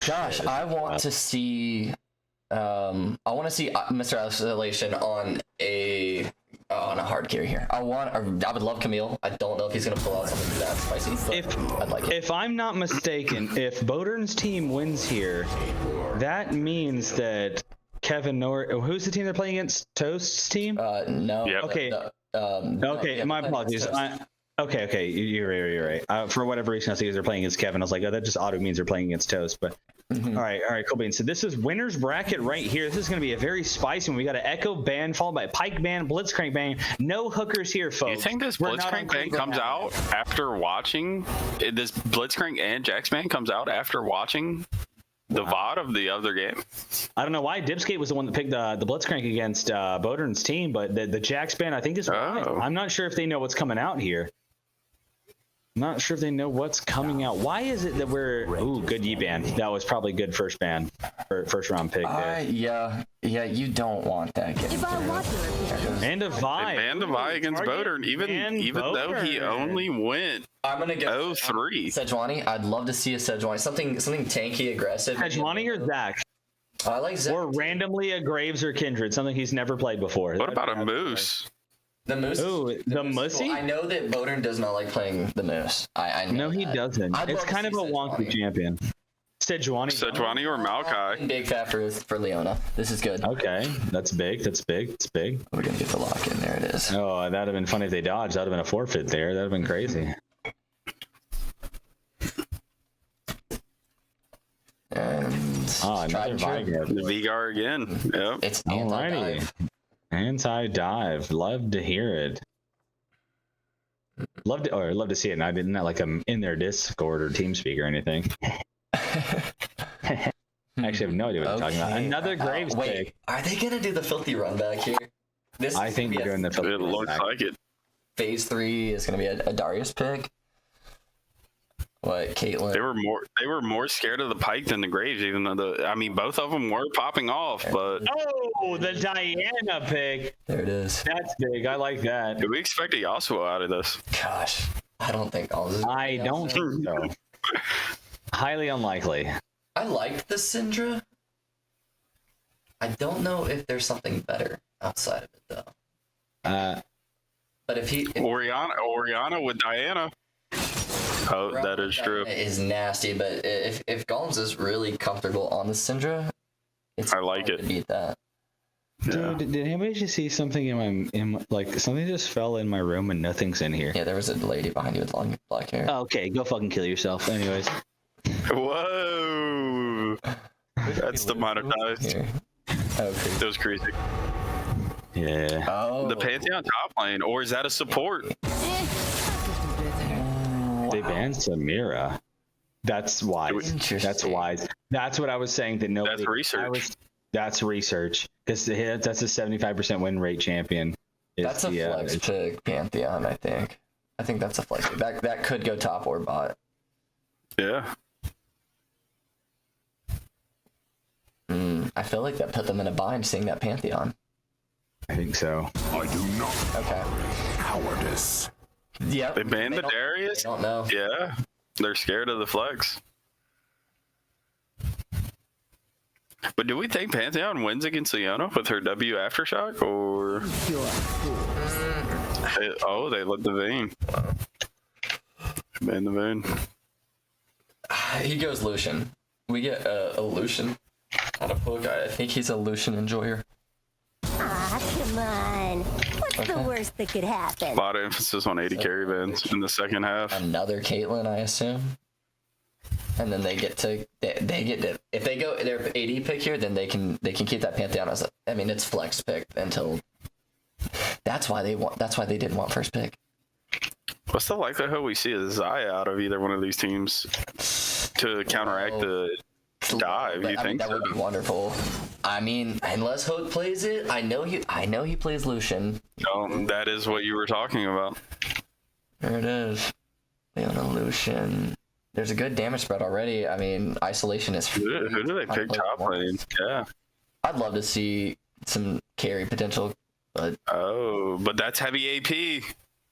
Josh, I want to see Mr. Isolation on a hard carry here. I would love Camille. I don't know if he's gonna pull out something that spicy, but I'd like it. If I'm not mistaken, if Bodern's team wins here, that means that who's the team they're playing against? Toast's team? No. Yep. Okay. Yeah, My apologies. Okay, you're right. For whatever reason, I see they're playing against Kevin. I was like, oh, that just auto means they're playing against Toast. But all right, cool beans. So this is winner's bracket right here. This is going to be a very spicy one. We got an Echo ban followed by Pike ban, Blitzcrank ban. No hookers here, folks. You think this Blitzcrank ban comes out after watching this Blitzcrank and Jax ban comes out after watching the VOD of the other game? I don't know why Dipskate was the one that picked the Blitzcrank against Bodern's team, but the Jax ban I think is right. I'm not sure if they know what's coming out here. Not sure if they know what's coming out. Why is it that good E ban? That was probably good first ban or first round pick there. Yeah, you don't want that. And a Vi. They banned the Vi against Bodern, even though he only went I'm gonna go 0-3. Sejuani. I'd love to see a Sejuani. Something tanky, aggressive. Sejuani or Zach? I like Zach. Or randomly a Graves or Kindred, something he's never played before. What about a Moose? The Moose. Ooh, the Mussy? Cool. I know that Bodern does not like playing the Moose. I know No, he doesn't. It's kind of a wonky champion. Sejuani or Maokai. Big fat for Leona. This is good. Okay, that's big. We're gonna get the lock in. There it is. Oh, that'd have been funny if they dodged. That'd have been a forfeit there. That'd have been crazy. And another Vigar. The Vigar again. Yep. It's alrighty. Anti-dive. Love to hear it. Love to see it. And I didn't like I'm in their Discord or TeamSpeak or anything. I actually have no idea what you're talking about. Another Graves pick. Are they gonna do the filthy run back here? I think they're doing the filthy run back. It looks like it. Phase 3 is gonna be a Darius pick. What, Caitlyn? They were more scared of the Pike than the Graves, even though both of them were popping off. But the Diana pick. There it is. That's big. I like that. Do we expect a Yasuo out of this? Gosh, I don't think all this. I don't think so. Highly unlikely. I liked the Syndra. I don't know if there's something better outside of it though. But if Oriana with Diana. Oh, that is true. It is nasty, but if Golems is really comfortable on the Syndra, I like it. To beat that. Dude, did anybody just see something in my like something just fell in my room and nothing's in here? Yeah, there was a lady behind you with long black hair. Okay, go fucking kill yourself. Anyways. Whoa. That's demonetized. Oh, crazy. That was crazy. Yeah. Oh. The Pantheon top lane, or is that a support? They banned Samira. That's wise. That's wise. That's what I was saying. That nobody. That's research. That's research because that's a 75% win rate champion. That's a flex pick, Pantheon. I think that's a flex pick. That could go top or bot. Yeah. I feel like that put them in a bind seeing that Pantheon. I think so. I do not. Okay. Cowardice. Yep. They banned the Darius? They don't know. Yeah. They're scared of the flex. But do we think Pantheon wins against Leona with her W Aftershock? Or... they let the Vayne. Ban the Vayne. He goes Lucian. We get a Lucian on a poke. I think he's a Lucian enjoyer. Come on. What's the worst that could happen? A lot of emphasis on 80 carry bans in the second half. Another Caitlyn, I assume. And then they get to if they go their AD pick here, then they can keep that Pantheon as it's flex pick until. That's why they didn't want first pick. What's the likelihood we see a Xayah out of either one of these teams to counteract the dive? You think that would be wonderful. Unless Hook plays it, I know he plays Lucian. No, that is what you were talking about. There it is. Leona Lucian. There's a good damage spread already. Isolation is. Who do they pick top lane? Yeah. I'd love to see some carry potential, but. Oh, but that's heavy AP.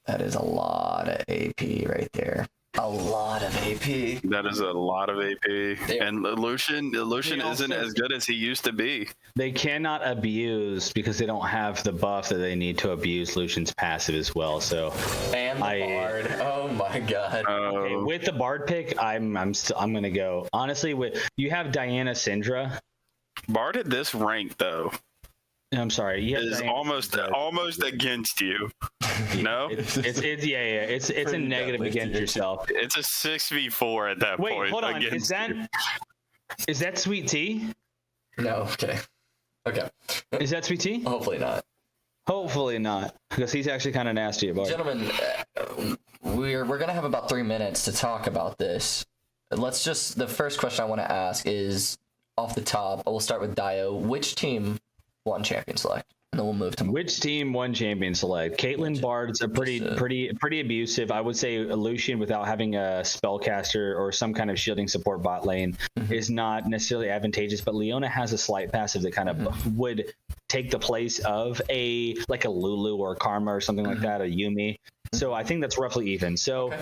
That is a lot of AP right there. A lot of AP. That is a lot of AP. And Lucian isn't as good as he used to be. They cannot abuse because they don't have the buff that they need to abuse Lucian's passive as well. So and the Bard. Oh my god. Okay, with the Bard pick, I'm gonna go. Honestly, you have Diana Syndra. Bard at this rank though. I'm sorry. Is almost against you. No, it's a negative against yourself. It's a 6v4 at that point. Wait, hold on. Is that Sweet Tea? No. Okay. Is that Sweet Tea? Hopefully not. Hopefully not, because he's actually kind of nasty about it. Gentlemen, we're gonna have about 3 minutes to talk about this. The first question I want to ask is off the top. We'll start with Dio. Which team won Champion Select? And then we'll move to which team won Champion Select. Caitlyn Bard's a pretty abusive. I would say Lucian without having a spellcaster or some kind of shielding support bot lane is not necessarily advantageous. But Leona has a slight passive that kind of would take the place of a Lulu or a Karma or something like that, a Yumi. So I think that's roughly even. So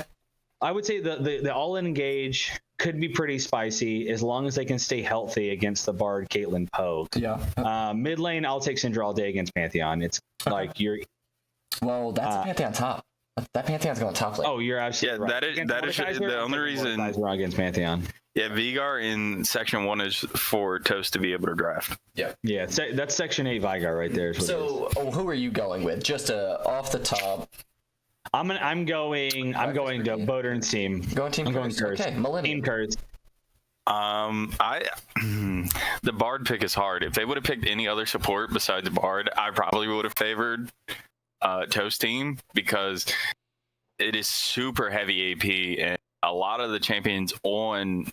I would say the all-in engage could be pretty spicy as long as they can stay healthy against the Bard Caitlyn poke. Yeah. Mid lane, I'll take Syndra all day against Pantheon. It's like you're. Well, that's Pantheon top. That Pantheon's going top lane. Oh, you're absolutely right. That is the only reason. Against Pantheon. Yeah, Vigar in Section 1 is for Toast to be able to draft. Yeah, that's Section 8 Vigar right there. So, who are you going with? Just off the top. I'm going to Bodern's team. Going team. I'm going Kurz. Okay, Millennium. Team Kurz. The Bard pick is hard. If they would have picked any other support besides Bard, I probably would have favored Toast team because it is super heavy AP, and a lot of the champions on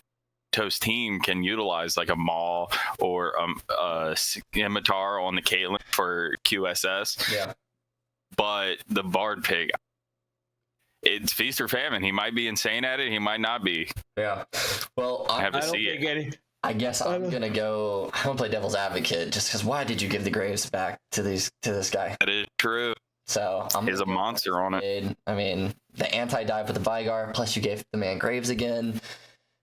Toast team can utilize like a Maul or a Scimitar on the Caitlyn for QSS. Yeah. But the Bard pick, it's feast or famine. He might be insane at it. He might not be. Yeah. Well, I I guess I'm gonna go. I'm gonna play devil's advocate just because. Why did you give the Graves back to this guy? That is true. So he's a monster on it. I mean, the anti-dive with the Vigar, plus you gave the man Graves again.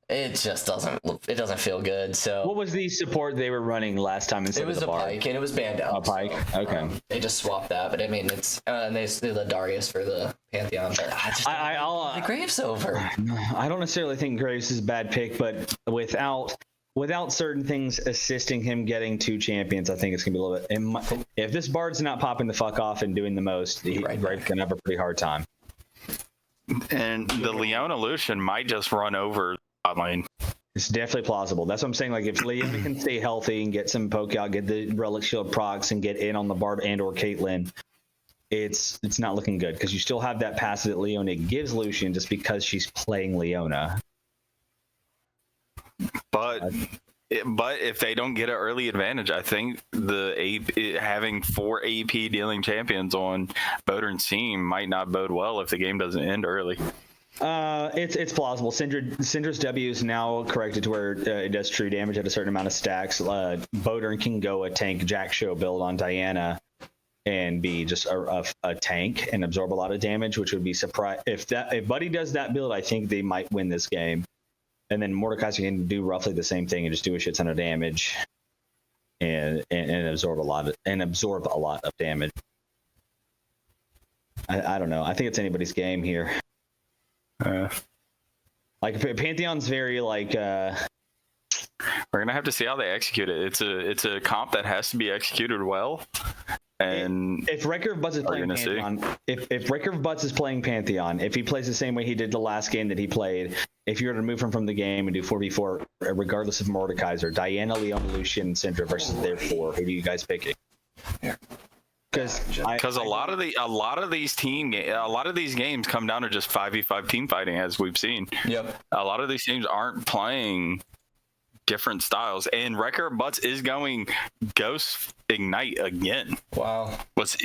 It just doesn't feel good. So what was the support they were running last time instead of the Bard? Pike, and it was banned out. A Pike. So, okay. They just swapped that, but I mean, it's and they the Darius for the Pantheon. But I'll the Graves over. I don't necessarily think Graves is a bad pick, but without certain things assisting him getting 2 champions, I think it's gonna be a little bit. If this Bard's not popping the fuck off and doing the most, Graves gonna have a pretty hard time. And the Leona Lucian might just run over lane. It's definitely plausible. That's what I'm saying. Like if Leona can stay healthy and get some poke out, get the relic shield procs, and get in on the Bard and or Caitlyn, it's not looking good because you still have that passive that Leona gives Lucian just because she's playing Leona. But if they don't get an early advantage, I think having 4 AP dealing champions on Bodern's team might not bode well if the game doesn't end early. It's plausible. Syndra's W is now corrected to where it does true damage at a certain amount of stacks. Bodern can go a tank Jack Show build on Diana and be just a tank and absorb a lot of damage, which would be surprised if Buddy does that build. I think they might win this game. And then Mordekaiser can do roughly the same thing and just do a shit ton of damage and absorb a lot of damage. I don't know. I think it's anybody's game here. Like Pantheon's very like we're gonna have to see how they execute it. It's a comp that has to be executed well. And if Wrecker of Butts is playing Pantheon, if Wrecker of Butts is playing Pantheon, if he plays the same way he did the last game that he played, if you were to remove him from the game and do 4v4, regardless of Mordekaiser, Diana, Leona, Lucian, Syndra versus their 4, who do you guys picking? Because a lot of these games come down to just 5v5 team fighting, as we've seen. Yep. A lot of these teams aren't playing different styles, and Wrecker Butts is going Ghost Ignite again. Wow.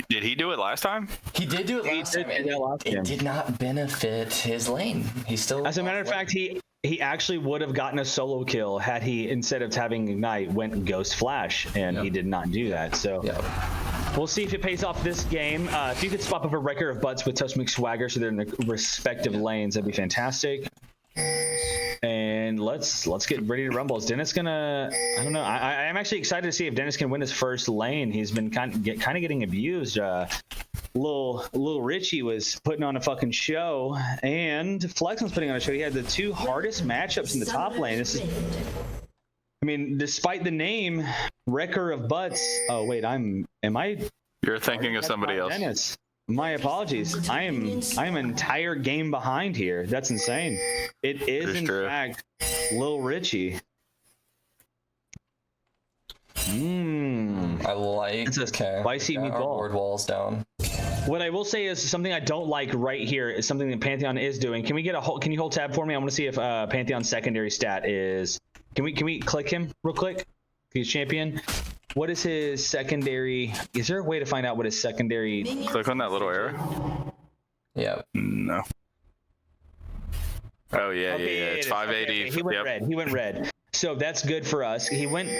Did he do it last time? He did do it last time, and it did not benefit his lane. He still. As a matter of fact, he actually would have gotten a solo kill had he, instead of having Ignite, went Ghost Flash, and he did not do that. So. Yep. We'll see if it pays off this game. If you could swap over Wrecker of Butts with Toast McSwagger so they're in their respective lanes, that'd be fantastic. And let's get ready to rumble. Is Dennis gonna? I don't know. I'm actually excited to see if Dennis can win his first lane. He's been kind of getting abused. Little Richie was putting on a fucking show, and Flex was putting on a show. He had the two hardest matchups in the top lane. I mean, despite the name Wrecker of Butts. Oh wait, You're thinking of somebody else. Dennis. My apologies. I am an entire game behind here. That's insane. It is in fact Lil Richie. I like. It's a spicy meatball. Board walls down. What I will say is something I don't like right here is something that Pantheon is doing. Can we get Can you hold tab for me? I want to see if Pantheon's secondary stat is. Can we click him real quick? He's champion. What is his secondary? Is there a way to find out what his secondary? Click on that little arrow. Yeah. No. Oh yeah, Okay, yeah. It's 580. Okay. He went red. He went red. So that's good for us. He went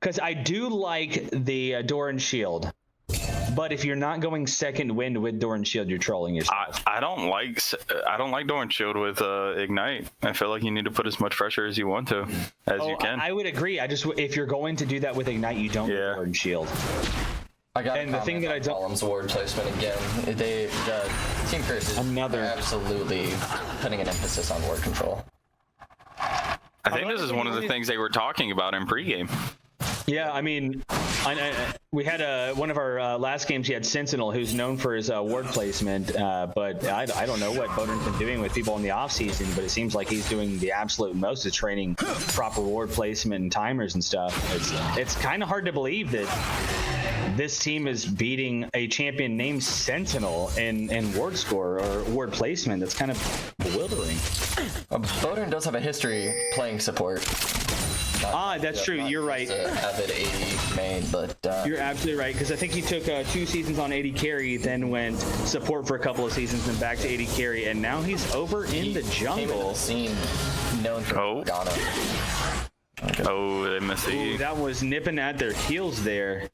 because I do like the Doran Shield. But if you're not going second wind with Doran Shield, you're trolling yourself. I don't like Doran Shield with Ignite. I feel like you need to put as much pressure as you want to, as you can. I would agree. If you're going to do that with Ignite, you don't get Doran Shield. I got and the thing that I don't. Columns ward placement again. The Team Curse is absolutely putting an emphasis on ward control. I think this is one of the things they were talking about in pregame. Yeah, I mean, we had one of our last games. He had Sentinel, who's known for his ward placement, but I don't know what Bodern's been doing with people in the off season, but it seems like he's doing the absolute most of training proper ward placement and timers and stuff. It's kind of hard to believe that this team is beating a champion named Sentinel in ward score or ward placement. That's kind of bewildering. Bodern does have a history playing support. That's true. You're right. Avid 80 main, but you're absolutely right, because I think he took 2 seasons on 80 carry, then went support for a couple of seasons, then back to 80 carry, and now he's over in the jungle. Scene known for Ghana. Okay. Oh, they missed it. That was nipping at their heels there.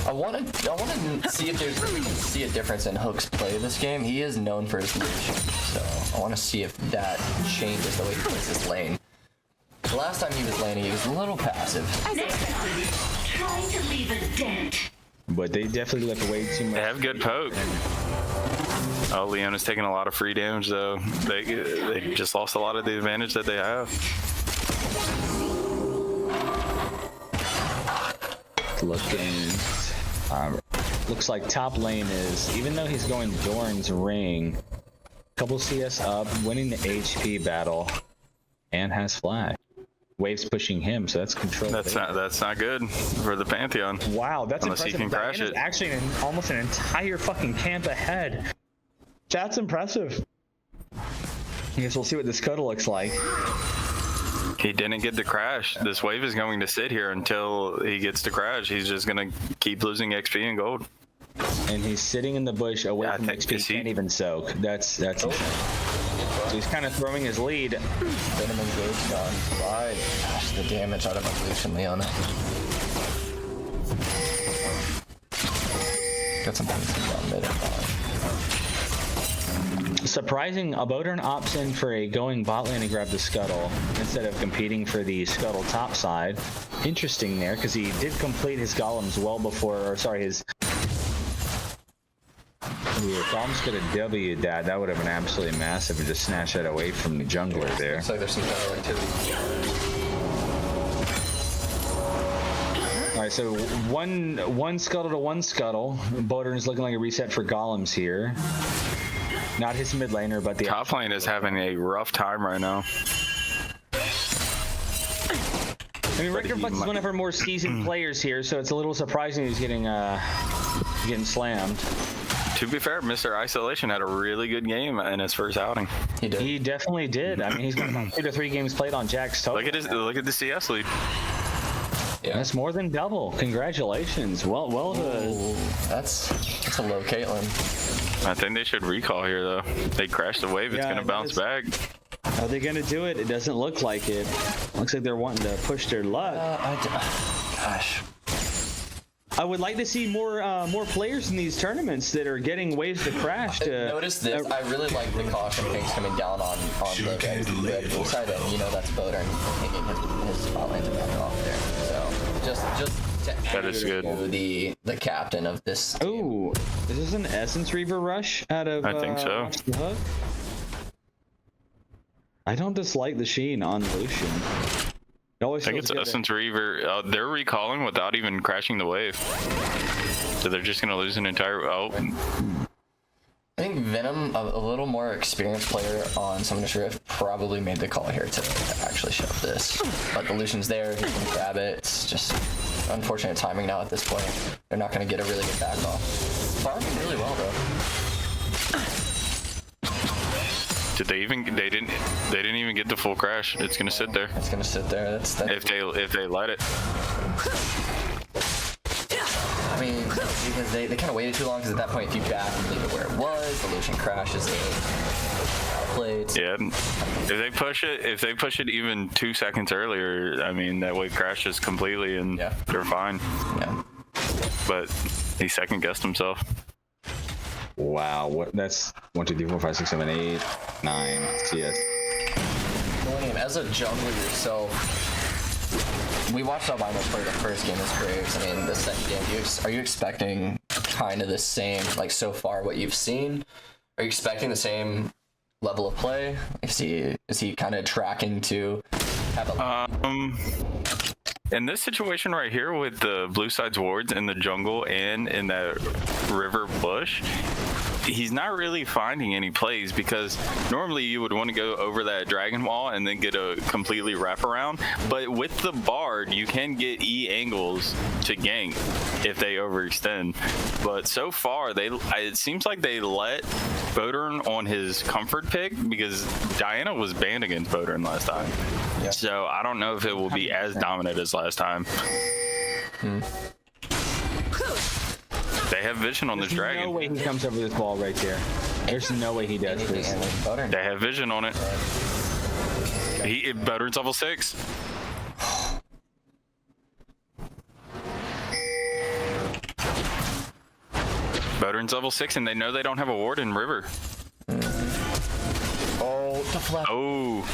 I want to see if we can see a difference in Hook's play this game. He is known for his leadership, so I want to see if that changes the way he plays his lane. The last time he was laning, he was a little passive. Trying to leave a dent. But they definitely left way too much. They have good poke. Oh, Leona's taking a lot of free damage though. They just lost a lot of the advantage that they have. Looks like top lane is, even though he's going Doran's ring, couple CS up, winning the HP battle, and has flash. Wave's pushing him, so that's control. That's not good for the Pantheon. Wow, that's unless impressive. He can crash it. Actually, almost an entire fucking camp ahead. That's impressive. I guess we'll see what the scuttle looks like. He didn't get to crash. This wave is going to sit here until he gets to crash. He's just going to keep losing XP and gold. And he's sitting in the bush away from XP. Can't even soak. That's insane. So he's kind of throwing his lead. Venom engaged on side. Gosh, the damage out of Evolution Leona. Got some things down mid and bottom. Surprising, Bodern opts in for a going bot lane and grab the scuttle instead of competing for the scuttle top side. Interesting there, because he did complete his golems well before, or sorry, his... Ooh, if Golems could have W'd that, that would have been absolutely massive and just snatch that away from the jungler there. Looks like there's some jungle activity. Alright, so one scuttle to one scuttle. Bodern is looking like a reset for golems here. Not his mid laner, but the top lane is having a rough time right now. I mean, Wrecker Butts is one of our more seasoned players here, so it's a little surprising he's getting slammed. To be fair, Mr. Isolation had a really good game in his first outing. He did. He definitely did. I mean, he's got about 2 to 3 games played on Jack's total. Look at the CS lead. Yeah. That's more than double. Congratulations. Well Ooh, that's a low Caitlyn. I think they should recall here though. They crashed the wave. It's gonna bounce back. Are they gonna do it? It doesn't look like it. Looks like they're wanting to push their luck. Gosh. I would like to see more players in these tournaments that are getting waves to crash. Notice this. I really like the caution pings coming down on the red blue side, and you know that's Bodern hanging his spot lane to back off there. So just to That is good. The captain of this team. Oh, is this an Essence Reaver rush out of? I think so. Watch the Hook? I don't dislike the Sheen on Lucian. It always I think feels it's good Essence Reaver. They're recalling without even crashing the wave. So they're just gonna lose an entire. Oh, I think Venom, a little more experienced player on Summoner Sheriff, probably made the call here to actually shove this. But the Lucian's there, he can grab it. It's just unfortunate timing now at this point. They're not going to get a really good back off. Farming really well though. did they even? They didn't even get the full crash. It's gonna sit there. It's going to sit there. That's If they let it. I mean, because they kind of waited too long, because at that point if you back and leave it where it was, the Lucian crashes it. Played. Yeah. If they push it even 2 seconds earlier, I mean that wave crashes completely and they're fine. Yeah. But he second guessed himself. Wow, what? That's 1, 2, 3, 4, 5, 6, 7, 8, 9 CS. William, as a jungler yourself, we watched Albino play the first game as Graves. I mean, the second game, are you expecting kind of the same, like so far what you've seen? Are you expecting the same level of play? Is he kind of tracking to have a... In this situation right here with the blue side's wards in the jungle and in that river bush, he's not really finding any plays, because normally you would want to go over that dragon wall and then get a completely wraparound. But with the bard, you can get E angles to gank if they overextend. But so far, it seems like they let Bodern on his comfort pick, because Diana was banned against Bodern last time. Yeah. So I don't know if it will be as dominant as last time. They have vision on this dragon. No way he comes over this wall right there. There's no way he does this. They have vision on it. Bodern's level 6. Bodern's level 6, and they know they don't have a ward in river. Oh, deflect. Oh,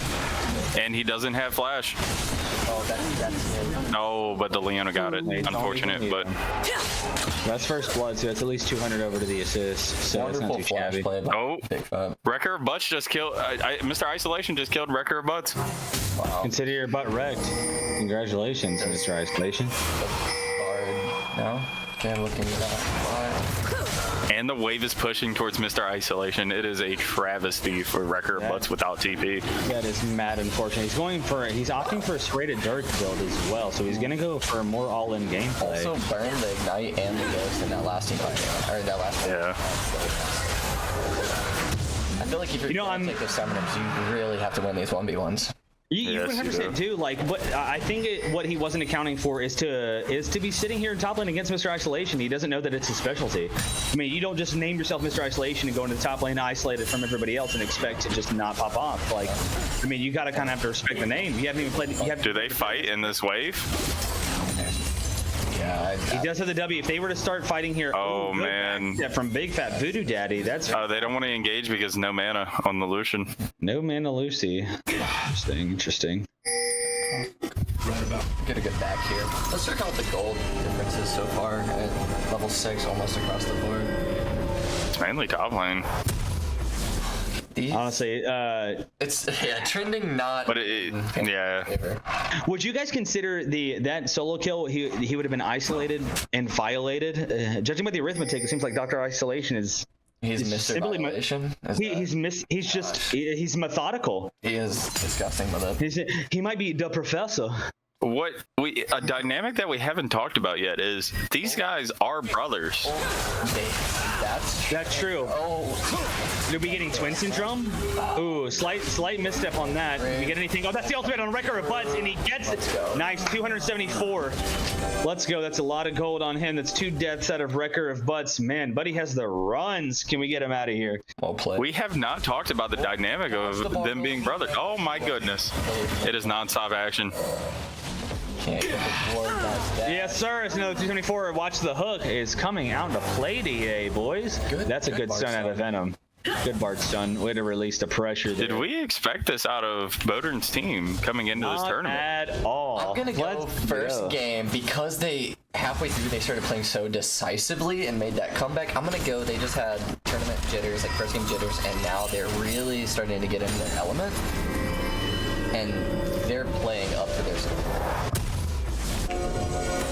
and he doesn't have flash. Oh, that's Oh, but the Leona got it. Unfortunate, but that's first blood, so that's at least 200 over to the assist. So it's not too shabby. Oh, Wrecker of Butts just killed. Mr. Isolation just killed Wrecker of Butts. Wow. Consider your butt wrecked. Congratulations, Mr. Isolation. Bard now. Okay, I'm looking at that. And the wave is pushing towards Mr. Isolation. It is a travesty for Wrecker of Butts without TP. That is mad unfortunate. He's opting for a Serrated Dirk build as well, so he's gonna go for a more all-in gameplay. Also burn the Ignite and the Ghost in that last team fight, or in that last Yeah. I feel like if you're gonna take the summoners, you really have to win these 1v1s. You 100% do. Like, but I think what he wasn't accounting for is to be sitting here in top lane against Mr. Isolation. He doesn't know that it's his specialty. I mean, you don't just name yourself Mr. Isolation and go into the top lane isolated from everybody else and expect to just not pop off. Like, I mean, you gotta kind of have to respect the name. You haven't even played. Do they fight in this wave? Yeah, he does have the W. If they were to start fighting here, oh man, yeah, from Big Fat Voodoo Daddy, that's. They don't want to engage because no mana on the Lucian. No mana, Lucy. Interesting. Get a good back here. Let's check out the gold differences so far at level 6, almost across the board. It's mainly top lane. Honestly, it's trending not. But yeah. Would you guys consider that solo kill? He would have been isolated and violated. Judging by the arithmetic, it seems like Dr. Isolation is. He's Mr. Violation. He's methodical. He is disgusting with it. He might be the professor. A dynamic that we haven't talked about yet is these guys are brothers. That's true. Oh, are we getting twin syndrome? Ooh, slight misstep on that. Did we get anything? Oh, that's the ultimate on Wrecker of Butts, and he gets it. Nice, 274. Let's go. That's a lot of gold on him. That's 2 deaths out of Wrecker of Butts. Man, buddy has the runs. Can we get him out of here? Well played. We have not talked about the dynamic of them being brothers. Oh my goodness. It is non-stop action. can't get the ward. That's Yes, sir. It's another 274. Watch the hook is coming out to play DA, boys. That's a good stun out of Venom. Good Bard stun. Way to release the pressure there. Did we expect this out of Bodern's team coming into this tournament? Not at all. I'm gonna go first game because they halfway through they started playing so decisively and made that comeback. I'm gonna go. They just had tournament jitters, like first game jitters, and now they're really starting to get into their element, and they're playing up to their skill.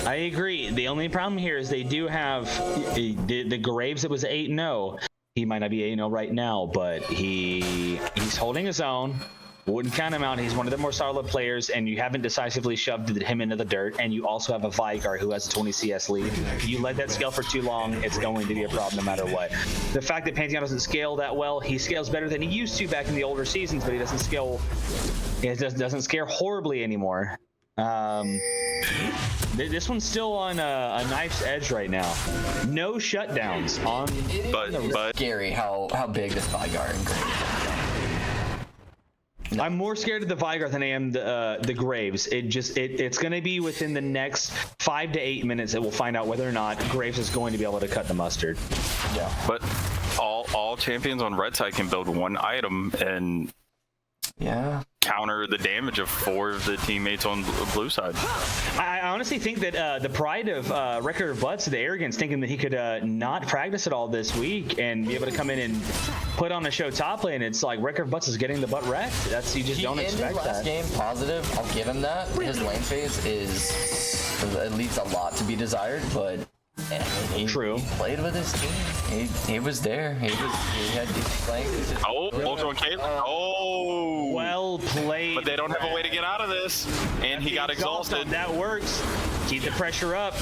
I agree. The only problem here is they do have the Graves that was 8-0. He might not be 8-0 right now, but he's holding his own. Wouldn't count him out. He's one of the more solid players, and you haven't decisively shoved him into the dirt. And you also have a Vigar who has a 20 CS lead. If you let that scale for too long, it's going to be a problem no matter what. The fact that Pantheon doesn't scale that well, he scales better than he used to back in the older seasons, but he doesn't scale. It doesn't scare horribly anymore. This one's still on a knife's edge right now. No shutdowns on. But Scary how big this Vigar and Graves are. I'm more scared of the Vigar than I am the Graves. It's going to be within the next 5 to 8 minutes that we'll find out whether or not Graves is going to be able to cut the mustard. Yeah. But all champions on red side can build one item and counter the damage of 4 of the teammates on blue side. I honestly think that the pride of Record of Butts, the arrogance, thinking that he could not practice at all this week and be able to come in and put on a show top lane, it's like Record of Butts is getting the butt wrecked. You just don't expect that. Last game positive. I'll give him that. His lane phase it leaves a lot to be desired, but True. He played with his team. He was there. He had decent playing. Ultra on Caitlyn. Oh. Well played. But they don't have a way to get out of this. And he got exhausted. That works. Keep the pressure up.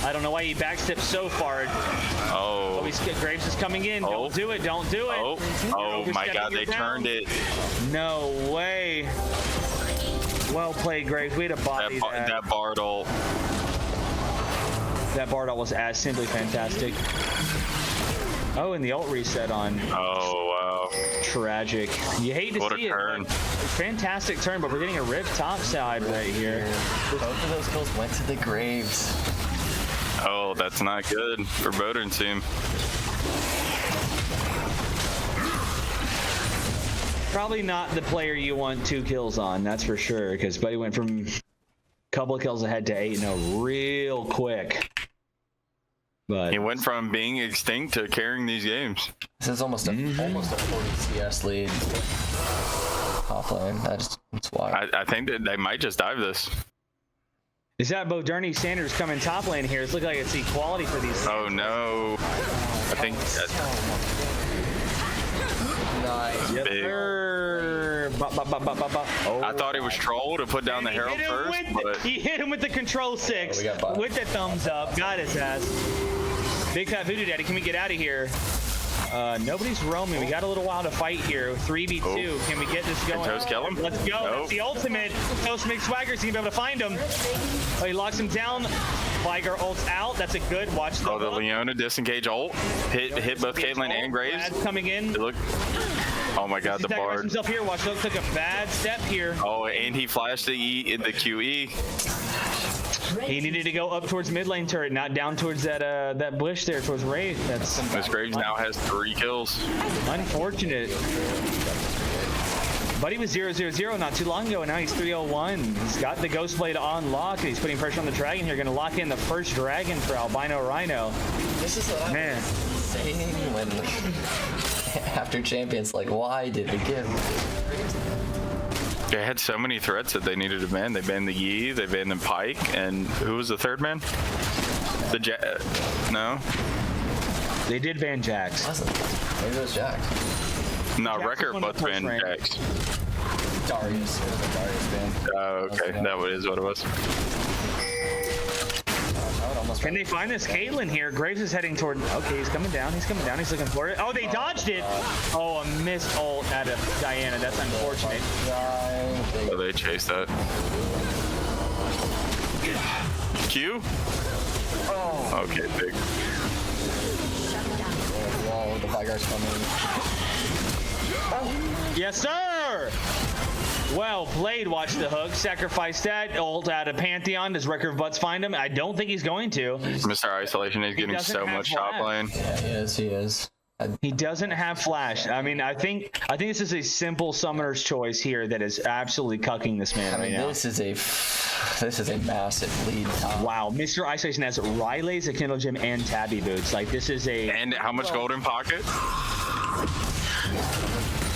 I don't know why he backstepped so far. Oh. Graves is coming in. Don't do it. Don't do it. Oh my God. They turned it. No way. Well played, Graves. Way to body that. That Bard ult. That Bard ult was simply fantastic. Oh, and the ult reset on. Oh, wow. Tragic. You hate to see it. Fantastic turn, but we're getting a Rift top side right here. Both of those kills went to the Graves. Oh, that's not good for Bodern's team. Probably not the player you want 2 kills on, that's for sure, because Buddy went from a couple of kills ahead to 8-0 real quick. But he went from being extinct to carrying these games. This is almost a 40 CS lead. Top lane. That's wild. I think that they might just dive this. Is that Boderny Sanders coming top lane here? It's looking like it's equality for these. Oh no. I think that's Nice. Yep. big. Oh, I thought it was troll to put down the Herald first, but he hit him with the control 6 with the thumbs up. Got his ass. Big Fat Voodoo Daddy, can we get out of here? Nobody's roaming. We got a little while to fight here. 3v2. Can we get this going? Can Toast kill him? Let's go. Nope. That's the ultimate. Toast makes swagger, so you can be able to find him. Oh, he locks him down. Vigar ults out. That's a good. Watch the the Leona disengage ult. Hit both Caitlyn and Graves. Brad's coming in. Look. Oh my God, the Bard. Himself here. Watch, Took a bad step here. Oh, and he flashed the QE. He needed to go up towards mid lane turret, not down towards that bush there, towards Wraith. That's Miss Graves now has 3 kills. unfortunate. Buddy was 0-0-0 not too long ago, and now he's 3-0-1. He's got the Ghost Blade on lock, and he's putting pressure on the dragon here. Going to lock in the first dragon for Albino Rhino. This is what I was saying when after champions, like, why did we give? They had so many threats that they needed to ban. They banned the Yi, they banned the Pike, and who was the third man? The no? They did ban Jax. Maybe it was Jax. No, Jax Wrecker was one of Butts the first banned rank. Jax. Darius. It was a Darius ban. Oh, okay. That is what it was. Can they find this Caitlyn here? Graves is heading toward. Okay, he's coming down. He's coming down. He's looking for it. Oh, they dodged it. Oh, a missed ult out of Diana. That's unfortunate. Oh, they chased that. Q? Oh. Okay, big. Whoa, the Vigar's coming. Yes, sir. Well played. Watch the hook. Sacrifice that. Ult out of Pantheon. Does Wrecker of Butts find him? I don't think he's going to. Mr. Isolation is getting doesn't so have much top lane. Yeah, he is. He doesn't have flash. I mean, I think this is a simple summoner's choice here that is absolutely cucking this man right now. This is a massive lead. Wow, Mr. Isolation has Rileys, a Kindle Gem, and Tabby boots. Like this is a. And how much gold in pocket?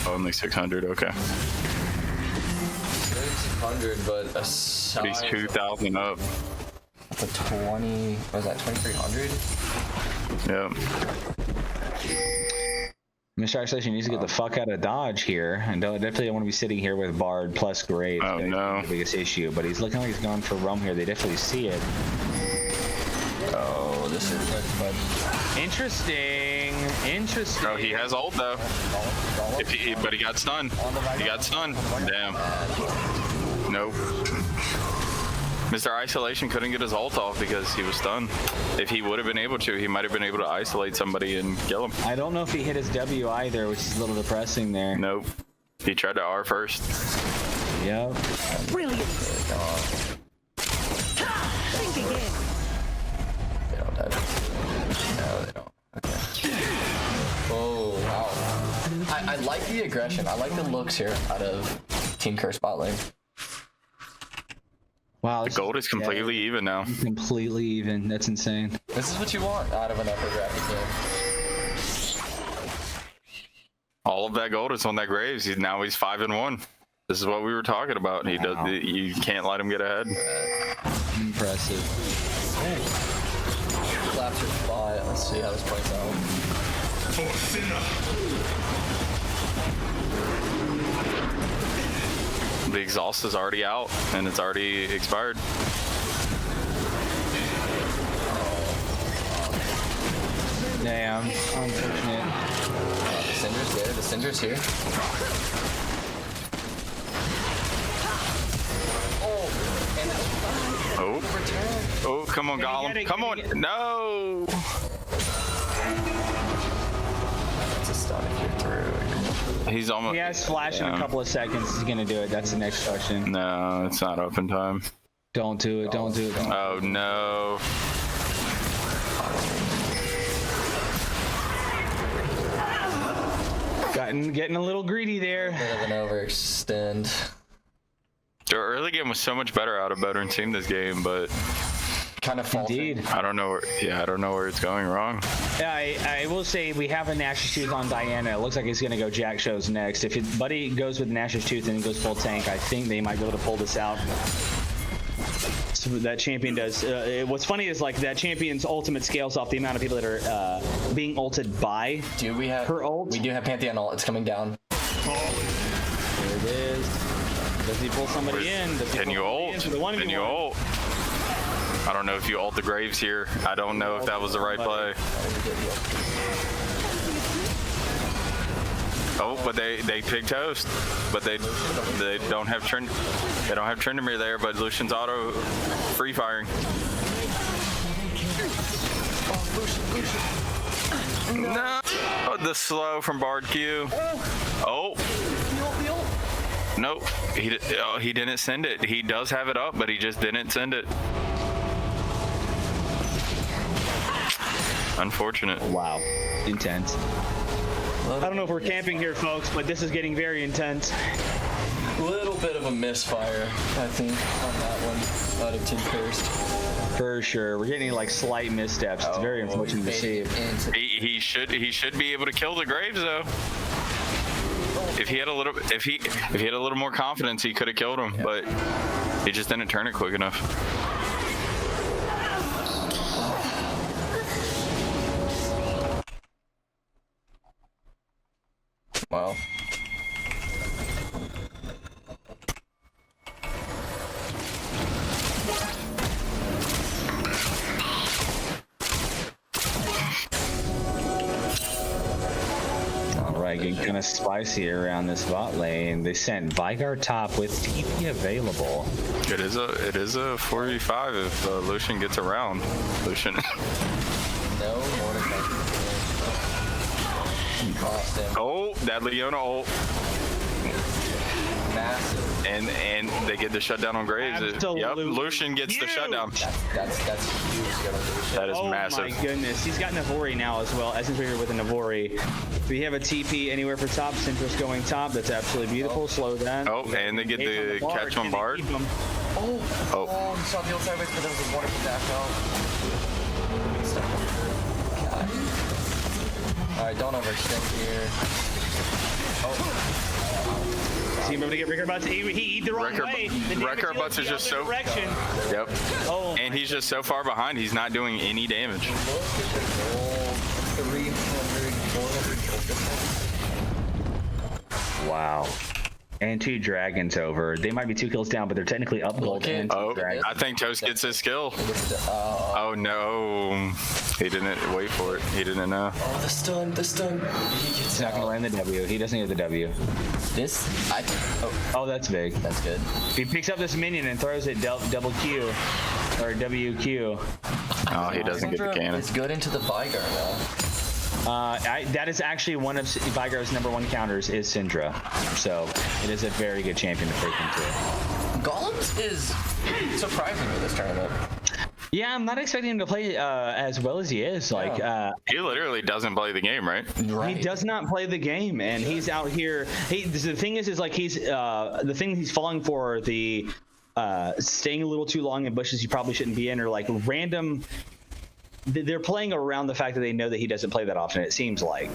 Only 600. Okay. 600, but a size. He's 2,000 up. That's a 20. What is that? 2,300. Yeah. Mr. Isolation needs to get the fuck out of Dodge here, and definitely don't want to be sitting here with Bard plus Graves. Oh no. The biggest issue, but he's looking like he's going for Rum here. They definitely see it. Oh, this is but Interesting. Oh, he has ult though. But he got stunned. He got stunned. Damn. Nope. Mr. Isolation couldn't get his ult off because he was stunned. If he would have been able to, he might have been able to isolate somebody and kill him. I don't know if he hit his W either, which is a little depressing there. Nope. He tried to R first. Yep. Brilliant. Think again. they don't die. No, they don't. Okay. Oh wow. I like the aggression. I like the looks here out of Team Curse bot lane. Wow. The gold is completely even now. Completely even. That's insane. This is what you want out of an upper graphic game. All of that gold is on that Graves. Now he's 5-1. This is what we were talking about. He does. You can't let him get ahead. Impressive. Collapse your spot. Let's see how this plays out. The exhaust is already out and it's already expired. Damn. Unfortunate. The Syndra's there. The Syndra's here. Oh. Oh, come on, Gollum. Come on. No. That's a stun if you're through. He's almost. He has flash in a couple of seconds. He's gonna do it. That's the next question. No, it's not open time. Don't do it. Don't do it. Don't. Oh no. Getting a little greedy there. Bit of an overextend. The early game was so much better out of Veteran Team this game, but Kind of faltering. Indeed. I don't know where. Yeah, I don't know where it's going wrong. I will say we have a Nash's Tooth on Diana. It looks like he's going to go Jack Shows next. If his buddy goes with Nash's Tooth and he goes full tank, I think they might be able to pull this out. So that champion does. What's funny is like that champion's ultimate scales off the amount of people that are being ulted by. Do we have her ult? We do have Pantheon ult. It's coming down. There it is. Does he pull somebody in? Does he Can pull you somebody ult? in for the 1v1? Can you ult? I don't know if you ult the Graves here. I don't know if that was the right play. Oh, but they pick Toast, but they don't have they don't have Tryndamere there, but Lucian's auto free firing. No, oh, the slow from Bard Q. Oh. Nope, he didn't send it. He does have it up, but he just didn't send it. Unfortunate. Wow, intense. I don't know if we're camping here, folks, but this is getting very intense. Little bit of a misfire, I think, on that one out of Team Cursed. For sure, we're getting like slight missteps. It's very unfortunate to see. He should be able to kill the Graves though. If he had a little more confidence, he could have killed him, but he just didn't turn it quick enough. Wow. Alright, getting kind of spicy around this bot lane. They sent Vigar top with TP available. It is a 4v5 if Lucian gets around. Lucian. No more to come. Oh, that Leona ult. Massive. And they get the shutdown on Graves. Absolutely. Yep, Lucian gets the shutdown. That's huge. That is Oh massive. my goodness. He's got Navori now as well. Essence Breaker with a Navori. We have a TP anywhere for top. Central's going top. That's absolutely beautiful. Slow that. Oh, and they get the catch on Bard. Oh, you saw the old sideways, but that was a wonderful dash out. Alright, don't overextend here. Oh. Is he able to get Ricker Butts? He eat the wrong way. Ricker Butts is just so. Direction. Yep. Oh, And he's just so far behind, he's not doing any damage. Look at the gold. 300, 400. wow. And 2 dragons over. They might be 2 kills down, but they're technically up gold. Okay. And 2 Oh, dragons. I think Toast gets his skill. Oh no. He didn't wait for it. He didn't know. Oh, the stun. He's not going to land the W. He doesn't get the W. Oh, that's big. That's good. He picks up this minion and throws it double Q. Or WQ. Oh, he doesn't get the cannon. It's good into the Vigar though. That is actually one of Vigar's #1 counters is Syndra. So it is a very good champion to take into. Golems is surprising me this tournament. Yeah, I'm not expecting him to play as well as he is. Like, He literally doesn't play the game, right? he does not play the game, and he's out here. The thing is like he's the thing he's falling for the staying a little too long in bushes you probably shouldn't be in, or like random. They're playing around the fact that they know that he doesn't play that often. It seems like.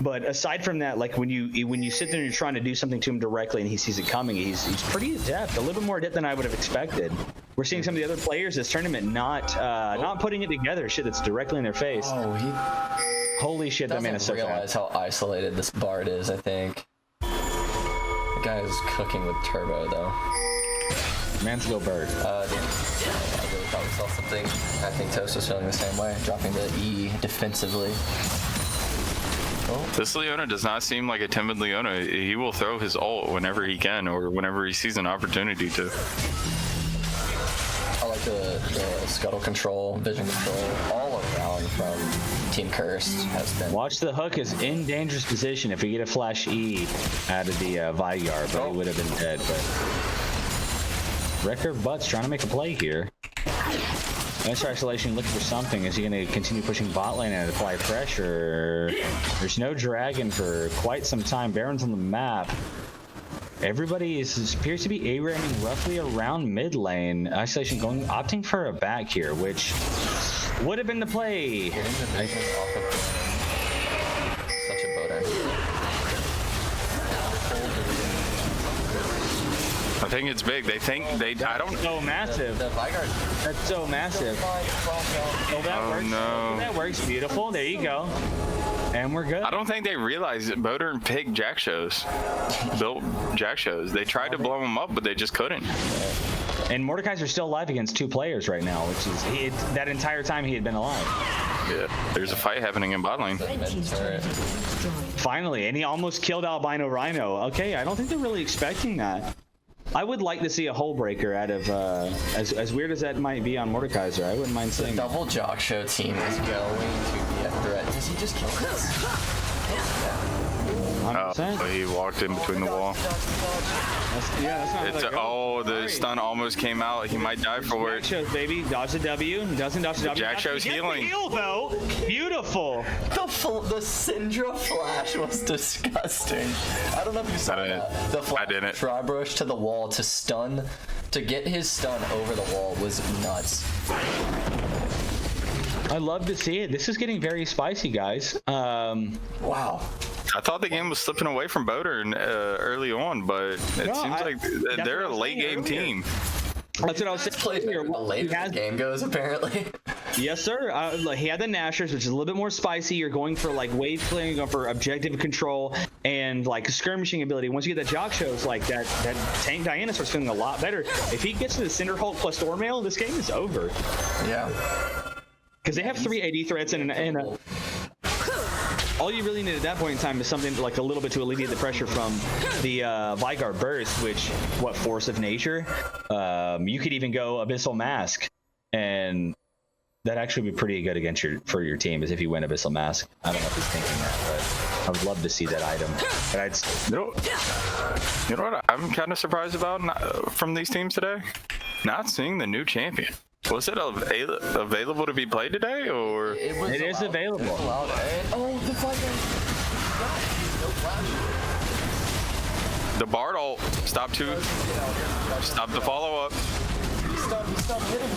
But aside from that, like when you sit there and you're trying to do something to him directly and he sees it coming, he's pretty adept, a little bit more adept than I would have expected. We're seeing some of the other players this tournament not putting it together. Shit that's directly in their face. Oh, he Holy shit, that man is so realize fast. how isolated this Bard is, I think. The guy is cooking with turbo though. Man's go bird. I really thought we saw something. I think Toast was feeling the same way, dropping the E defensively. This Leona does not seem like a timid Leona. He will throw his ult whenever he can or whenever he sees an opportunity to. I like the scuttle control, vision control, all around from Team Cursed has been. Watch the hook is in dangerous position if we get a flash E out of the Vigar, but he would have been dead. But Wrecker Butts trying to make a play here. Nice isolation, looking for something. Is he going to continue pushing bot lane and apply pressure? There's no dragon for quite some time. Baron's on the map. Everybody appears to be A-ramming roughly around mid lane. Isolation opting for a back here, which would have been the play. Getting the vision off of such a boater. I think it's big. I don't. So massive. The Vigar. That's so massive. Oh, that works. No. That works. Beautiful. There you go. And we're good. I don't think they realized that Bodern picked Jack shows. Built Jack shows. They tried to blow him up, but they just couldn't. And Mordekaiser's still alive against 2 players right now, which is that entire time he had been alive. Yeah. There's a fight happening in bot lane. Finally, and he almost killed Albino Rhino. Okay, I don't think they're really expecting that. I would like to see a hole breaker out of, as weird as that might be on Mordekaiser, I wouldn't mind seeing that. Double Jock Show team is going to be a threat. Does he just kill this? 100%. He walked in between the wall. That's not It's the stun almost came out. He might die for Jack it. shows, baby. Dodge the W. He doesn't dodge the W. Jack shows He gets the healing. heal, though. Beautiful. The Syndra flash was disgusting. I don't know if you saw that. The flash I didn't. Tri-brush to the wall to get his stun over the wall was nuts. I love to see it. This is getting very spicy, guys. Wow. I thought the game was slipping away from Bodern early on, but it seems like they're a late game team. That's what I was saying. Played better the later the game goes, apparently. Yes, sir. He had the Nashers, which is a little bit more spicy. You're going for like wave clearing, you're going for objective control, and like skirmishing ability. Once you get that Jock shows, like that tank Diana starts feeling a lot better. If he gets to the Cinder Hulk plus Stormail, this game is over. Yeah. Because they have 3 AD threats and a all you really need at that point in time is something like a little bit to alleviate the pressure from the Vigar burst, which, force of nature? You could even go Abyssal Mask, and That'd actually be pretty good against your team, is if you win Abyssal Mask. I don't know if he's thinking that, but I would love to see that item. But You know what I'm kind of surprised about from these teams today? Not seeing the new champion. Was it available to be played today, or? It is available. Oh, the fire! The Bard ult. Stop the follow-up. Stop, hit him.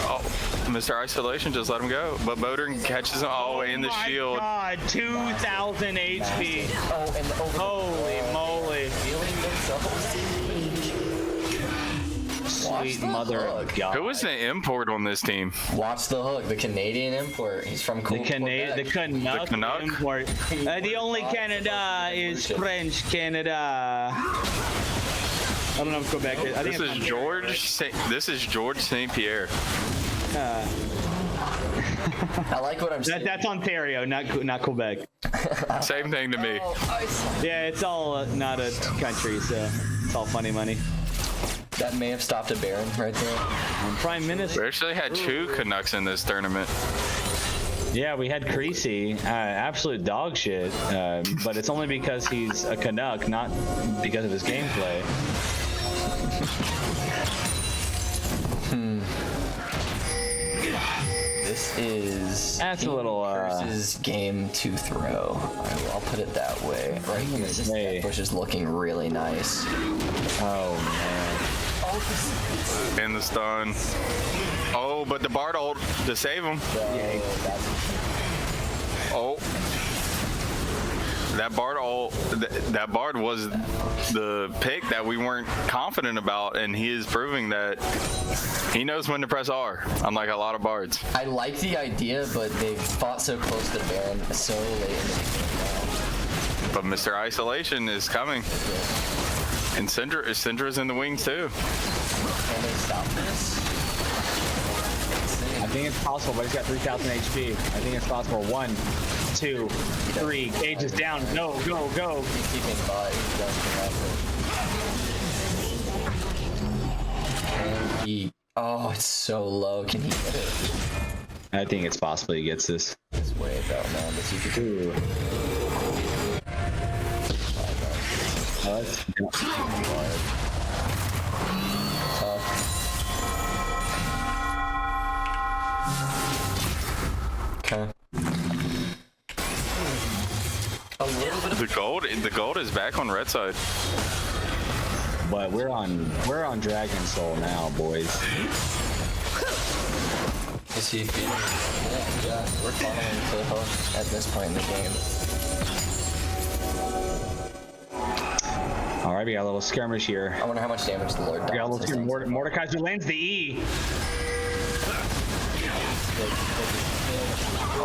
Oh, Mr. Isolation just let him go. But Bodern catches him all the way in the shield. God, 2,000 HP. Holy moly. Sweet mother of God. Who is the import on this team? Watch the hook. The Canadian import. He's from The Canuck import. The only Canada is French Canada. I don't know if Quebec is. I think This is George St. Pierre. I like what I'm saying. That's Ontario, not Quebec. Same thing to me. Yeah, it's all not a country, so it's all funny money. That may have stopped a Baron right there. Prime Minister. We actually had 2 Canucks in this tournament. Yeah, we had Creasy, absolute dog shit, but it's only because he's a Canuck, not because of his gameplay. This is That's a little versus game to throw. I'll put it that way. Right here, this bush is looking really nice. Oh man. In the stun. Oh, but the Bard ult to save him. Oh. That Bard ult, that Bard was the pick that we weren't confident about, and he is proving that he knows when to press R, unlike a lot of Bards. I like the idea, but they've fought so close to Baron so late in the game. But Mr. Isolation is coming. And Syndra's in the wings too. Can they stop this? I think it's possible, but he's got 3,000 HP. I think it's possible. 1, 2, 3. Cage is down. Go. He's keeping by. And he... Oh, it's so low. Can he get it? I think it's possible he gets this. It's way about, man. This you could do. Oh, that's Okay. A little bit of The gold is back on red side. But we're on Dragon Soul now, boys. Is he feeding? Yeah, we're following to the hook at this point in the game. All right, we got a little skirmish here. I wonder how much damage the Lord does. We got a little Mordekaiser lands the E.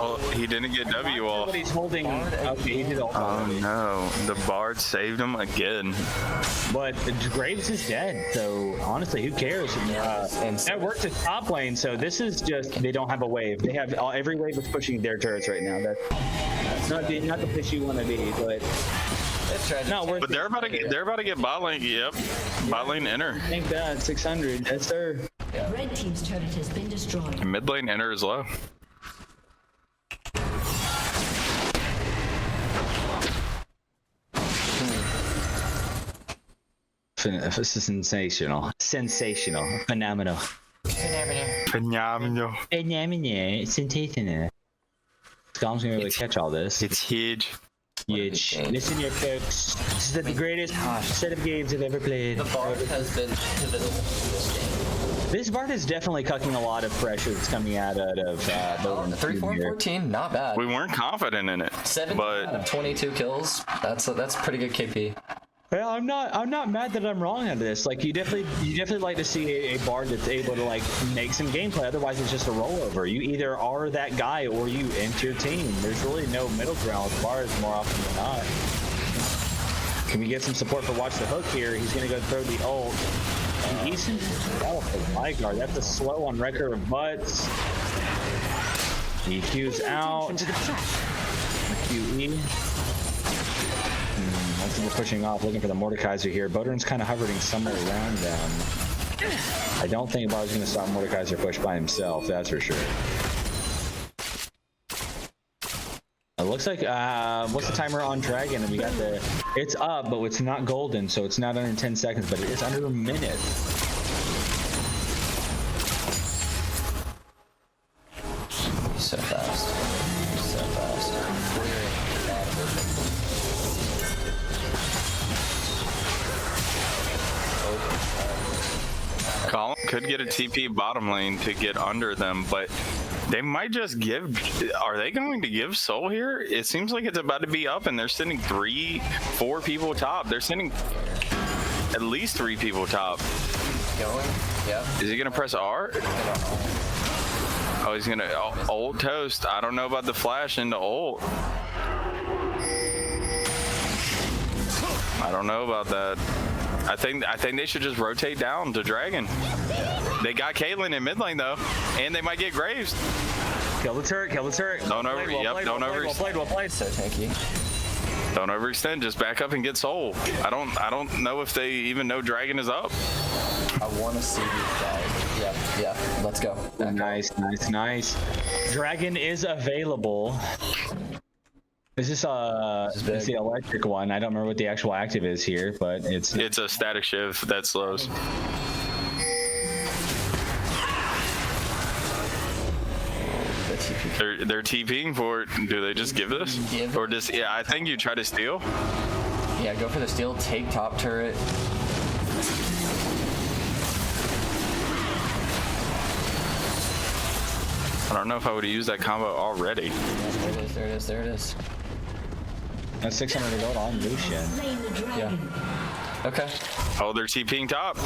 Oh, he didn't get W off. But he's holding. Okay, he did all. Oh no, the Bard saved him again. But Graves is dead, so honestly, who cares? That works at top lane, so this is just they don't have a wave. They have every wave is pushing their turrets right now. That's not the pitch you want to be, but. But they're about to get bot lane. Yep, bot lane enter. I think that 600. Yes, sir. Yeah. Red team's turret has been destroyed. And mid lane enter is low. This is sensational. Phenomenal. Phenomenal. Sensational. Scom's gonna really catch all this. It's huge. Huge. Listen here, folks. This is the greatest set of games I've ever played. The Bard has been pivotal in this game. This Bard is definitely cucking a lot of pressure that's coming out of the 3-4-14, not bad. We weren't confident in it. 7 out of 22 kills. That's pretty good KP. Well, I'm not mad that I'm wrong on this. Like you definitely like to see a Bard that's able to like make some gameplay. Otherwise, it's just a rollover. You either are that guy or you enter your team. There's really no middle ground with Bards more often than not. Can we get some support for Watch the Hook here? He's gonna go throw the ult. And he's in my guard. That's a slow on record of butts. EQ's out. QE. Once we're pushing off, looking for the Mordekaiser here. Bodern's kind of hovering somewhere around them. I don't think Bard's going to stop Mordekaiser push by himself, that's for sure. looks like what's the timer on Dragon? And we got it's up, but it's not golden, so it's not under 10 seconds, but it is under a minute. So fast. So fast. Colin could get a TP bottom lane to get under them, but they might just give. Are they going to give Soul here? It seems like it's about to be up, and they're sending 3-4 people top. They're sending at least 3 people top. Going? Yep. Is he gonna press R? Oh, he's gonna ult Toast. I don't know about the flash into ult. I don't know about that. I think they should just rotate down to Dragon. They got Caitlyn in mid lane though, and they might get Graves. Kill the turret, kill the turret. Don't overextend. Well played. So tanky. Don't overextend. Just back up and get Soul. I don't know if they even know Dragon is up. I want to see these guys. Yeah. Let's go. Nice. Dragon is available. Is this it's the electric one? I don't remember what the actual active is here, but it's a static shiv that slows. They're TPing for it. Do they just give this? Or just I think you try to steal. Yeah, go for the steal. Take top turret. I don't know if I would have used that combo already. Yeah, there it is. That's 600 gold on Lucian. Yeah. Okay. Oh, they're TPing top.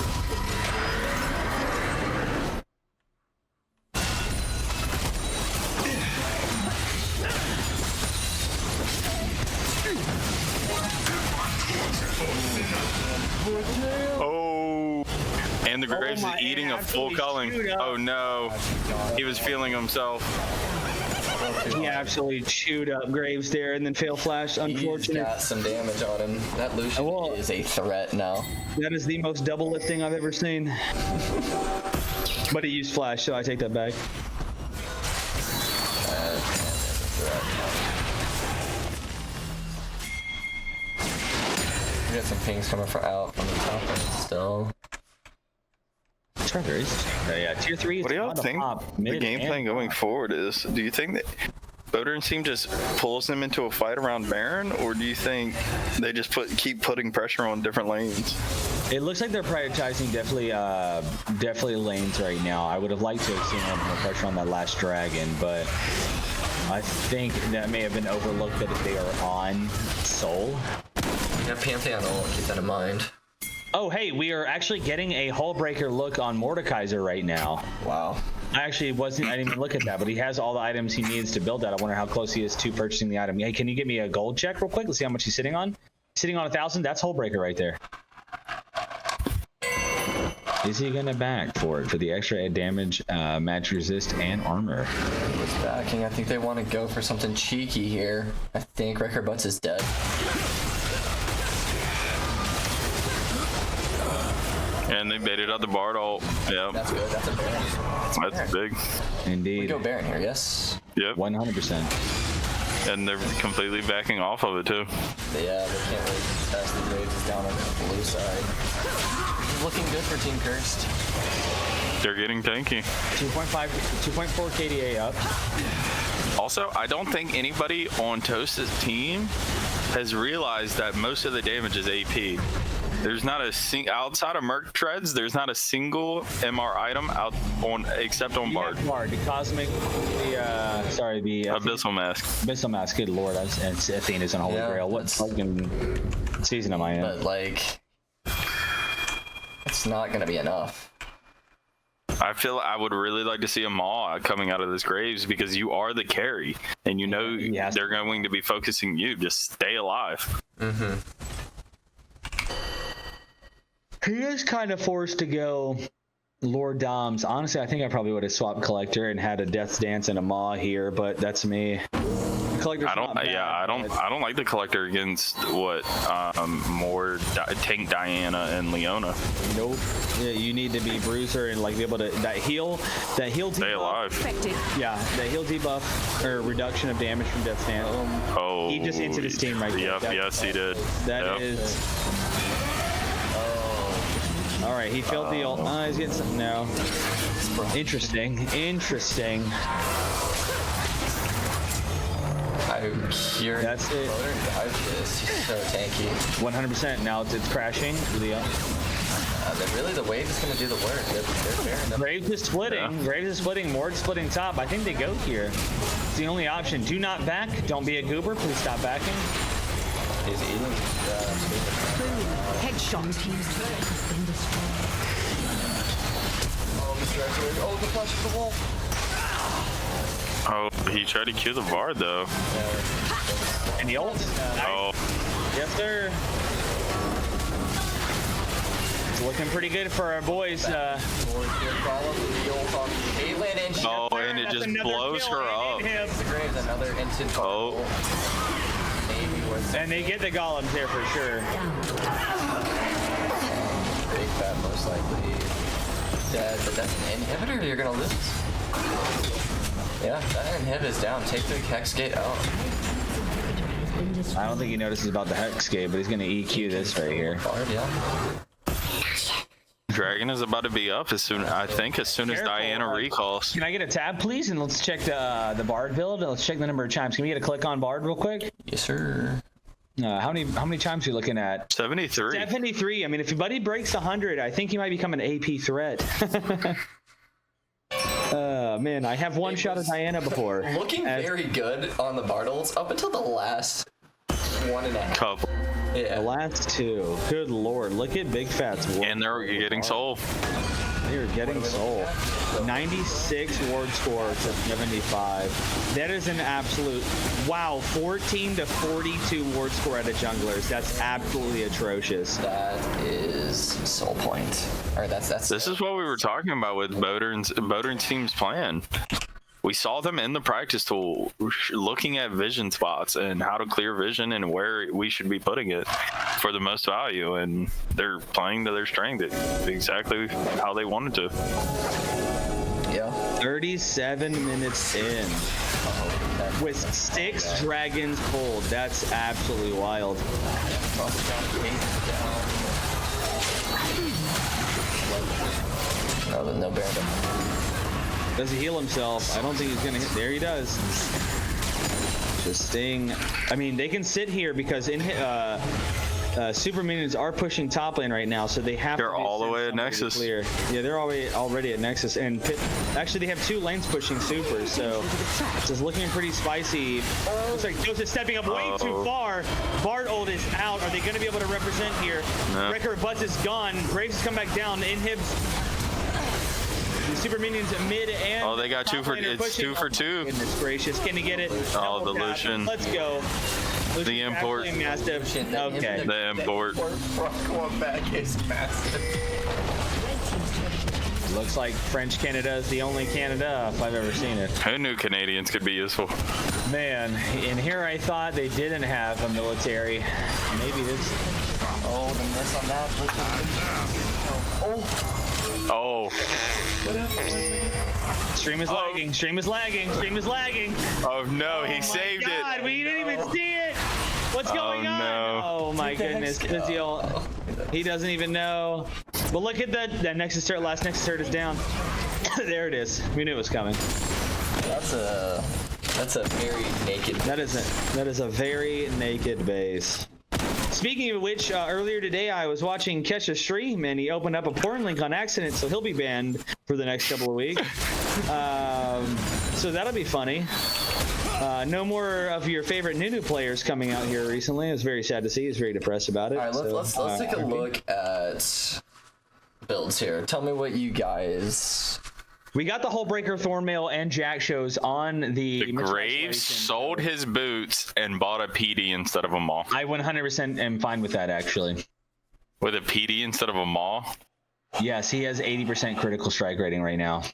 Oh, and the Graves is eating a full culling. Oh no, he was feeling himself. He absolutely chewed up Graves there and then fail flash. Unfortunate. He's got some damage on him. That Lucian is a threat now. That is the most double lifting I've ever seen. But he used flash, so I take that back. We got some pings coming out from the top end still. Yeah, tier 3 is What do y'all think the game plan going forward is? Do you think that Bodern's team just pulls them into a fight around Baron, or do you think they just keep putting pressure on different lanes? It looks like they're prioritizing definitely lanes right now. I would have liked to have seen a little more pressure on that last dragon, but I think that may have been overlooked that if they are on Soul. Yeah, Pantheon ult, keep that in mind. Oh, hey, we are actually getting a hull breaker look on Mordekaiser right now. Wow. I didn't even look at that, but he has all the items he needs to build that. I wonder how close he is to purchasing the item. Hey, can you give me a gold check real quick? Let's see how much he's sitting on. Sitting on 1,000. That's hull breaker right there. Is he gonna back for the extra damage, match resist, and armor? What's backing? I think they want to go for something cheeky here. I think Wrecker Butts is dead. And they baited out the Bard ult. Yeah. That's good. That's a Baron. That's big. Indeed. We go Baron here, yes? Yep. 100%. And they're completely backing off of it too. Yeah, they can't really test the Graves is down on the blue side. Looking good for Team Cursed. They're getting tanky. 2.4 KDA up. Also, I don't think anybody on Toast's team has realized that most of the damage is AP. There's not a outside of Merc Treads. There's not a single MR item except on Bard. Bard, the Cosmic, the Abyssal Mask. Abyssal Mask. Good lord, it's Athena's and Holy Grail. What fucking season am I in? But like, it's not gonna be enough. I feel I would really like to see a Maw coming out of this Graves because you are the carry, and you know they're going to be focusing you. Just stay alive. Mm-hmm. He is kind of forced to go Lord Doms. Honestly, I think I probably would have swapped Collector and had a Death's Dance and a Maw here, but that's me. Collector's I don't. not bad, I don't like the collector against what more Tank Diana and Leona. Nope. Yeah, you need to be bruiser and like be able to that heal debuff. Stay alive. Yeah, that heal debuff or reduction of damage from Death Phantom. Oh. He just entered his team right there. Yep. Yes, he did. That is. All right, he failed the ult. He's getting something now. Interesting. I'm hearing That's it. He's so tanky. 100%. Now it's crashing. Really, the wave is gonna do the work. They're fair enough. Graves is splitting. Yeah. Graves is splitting. Mord's splitting top. I think they go here. It's the only option. Do not back. Don't be a goober. Please stop backing. He's eating. Headshot. Team's turret has been destroyed. Oh, Mr. X-Ray. Oh, the flash of the wall. Oh, he tried to kill the Bard though. And the ult. Oh. Yes, sir. It's looking pretty good for our boys. Oh, and it just blows her up. Another instant. Oh. And they get the golems there for sure. Big Fat most likely dead, but that's an inhibitor you're gonna lose. Yeah, that inhib is down. Take the Hex Gate out. I don't think he notices about the Hex Gate, but he's gonna EQ this right here. Bard, yeah. Dragon is about to be up as soon as Careful. Diana recalls. Can I get a tab, please? And let's check the Bard build. And let's check the number of chimes. Can we get a click on Bard real quick? Yes, sir. How many chimes are you looking at? 73. 73. I mean, if your buddy breaks 100, I think he might become an AP threat. Man, I have one shot at Diana before. Looking very good on the Bartles up until the last 1.5. Couple. Yeah. The last two. Good lord. Look at Big Fat's ward. And they're getting soul. They're getting soul. 96 ward score to 75. That is an absolute wow. 14 to 42 ward score at a junglers. That's absolutely atrocious. That is soul point. Or that's This is what we were talking about with Bodern's team's plan. We saw them in the practice tool looking at vision spots and how to clear vision and where we should be putting it for the most value, and they're playing to their strength exactly how they wanted to. Yeah. 37 minutes in with 6 dragons pulled. That's absolutely wild. No bear. Does he heal himself? I don't think he's gonna hit. There he does. Just staying. I mean, they can sit here because super minions are pushing top lane right now, so they have. They're to all the way at Nexus. Clear. Yeah, they're already at Nexus, and actually they have 2 lanes pushing supers, so it's just looking pretty spicy. Looks like Joseph stepping up way too far. Bard ult is out. Are they going to be able to represent here? No. Breaker of Butts is gone. Graves has come back down. Inhibs. The super minions mid and they got 2 for it's 2 for 2. Goodness gracious, can he get it? Oh, the Lucian. Let's go. Lucian's The import. actually massive. Okay. The import. Going back is massive. Looks like French Canada is the only Canada if I've ever seen it. Who knew Canadians could be useful? Man, and here I thought they didn't have a military. Maybe this. Oh, the miss on that. Oh. Stream is lagging. Stream is lagging. Stream is lagging. Oh no, he saved God, it. we didn't even see it. What's going on? No. Oh my goodness, Physio. He doesn't even know. But look at that Nexus turret. Last Nexus turret is down. There it is. We knew it was coming. That's a very naked. That is a very naked base. Speaking of which, earlier today I was watching Kesha's stream and he opened up a porn link on accident, so he'll be banned for the next couple of weeks. So that'll be funny. No more of your favorite Nunu players coming out here recently. It was very sad to see. He was very depressed about it. All right, let's take a look at builds here. Tell me what you guys. We got the whole Breaker, Thornmail, and Jack shows on the Graves sold his boots and bought a PD instead of a Maw. I 100% am fine with that, actually. With a PD instead of a Maw? Yes, he has 80% critical strike rating right now.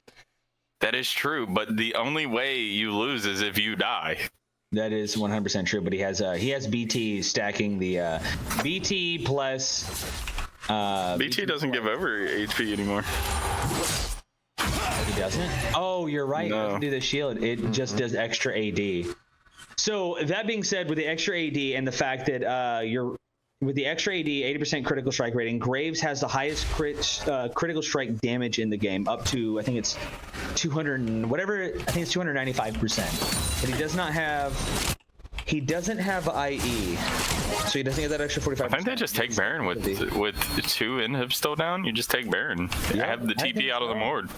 That is true, but the only way you lose is if you die. That is 100% true, but he has BT stacking the BT plus. BT doesn't give over HP anymore. He doesn't? Oh, you're right. No. It doesn't do the shield. It just does extra AD. So that being said, with the extra AD and the fact that with the extra AD, 80% critical strike rating, Graves has the highest critical strike damage in the game, up to, I think it's 200 and whatever, I think it's 295%. But he doesn't have IE, so he doesn't get that extra 45%. I think they just take Baron with 2 inhibs still down. You just take Baron. Yeah, I have the TP out of the board.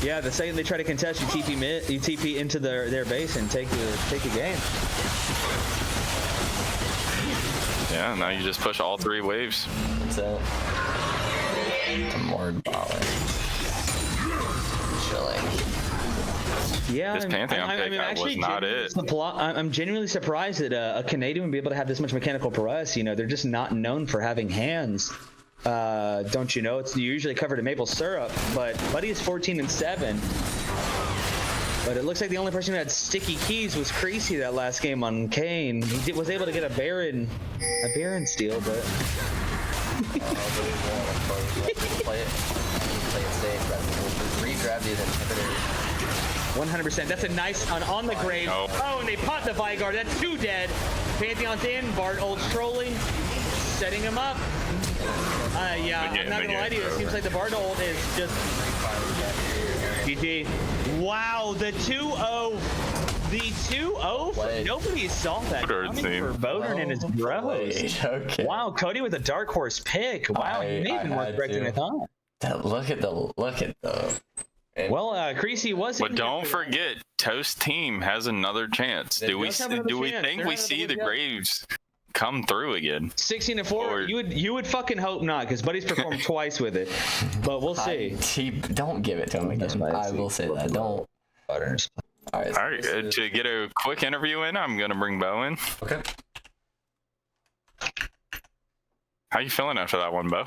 Yeah, the second they try to contest, you TP into their base and take the game. Yeah, now you just push all 3 waves. That's it. More balling. Chilling. Yeah, This Pantheon pick was not it. I'm genuinely surprised that a Canadian would be able to have this much mechanical prowess. You know, they're just not known for having hands. Don't you know? It's usually covered in maple syrup, but Buddy is 14-7. But it looks like the only person who had sticky keys was Creasy that last game on Kane. He was able to get a Baron steal, but Play it safe. Regrab these inhibitors. 100%. That's a nice on the grave. No. Oh, and they pot the Vigard. That's 2 dead. Pantheon's in. Bard ult's trolling, setting him up. Yeah, I'm not gonna lie to you. It seems like the Bard ult is just GG. Wow, the 2-0. The 2-0. Nobody saw that coming for Bodern and his bros. Okay. Wow, Cody with a dark horse pick. Wow, he may have been more correct than I thought. Look at the. Well, Creasy was. But don't forget, Toast Team has another chance. Do we think we see the Graves come through again? 16-4. You would fucking hope not, because Buddy's performed twice with it. But we'll see. Don't give it to him again. I will say that. Don't. All right. To get a quick interview in, I'm gonna bring Bo in. Okay. How you feeling after that one, Bo?